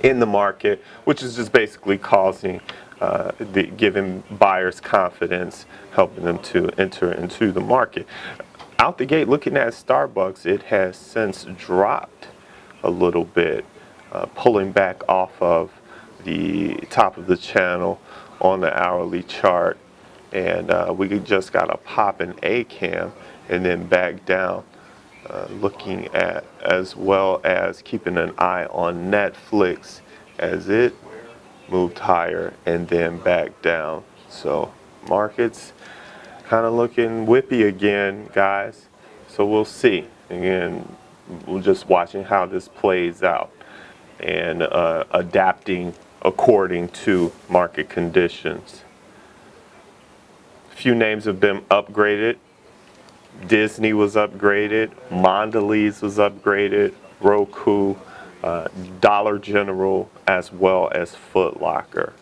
in the market, which is just basically causing giving buyers confidence, helping them to enter into the market. Out the gate, looking at Starbucks, it has since dropped a little bit, pulling back off of the top of the channel on the hourly chart, and we just got a pop in ACAM and then back down. Looking at, as well as keeping an eye on Netflix as it moved higher and then back down. So markets kind of looking whippy again, guys. So we'll see. Again, we're just watching how this plays out and adapting according to market conditions. A few names have been upgraded. Disney was upgraded, Mondelez was upgraded, Roku, Dollar General, as well as Foot Locker.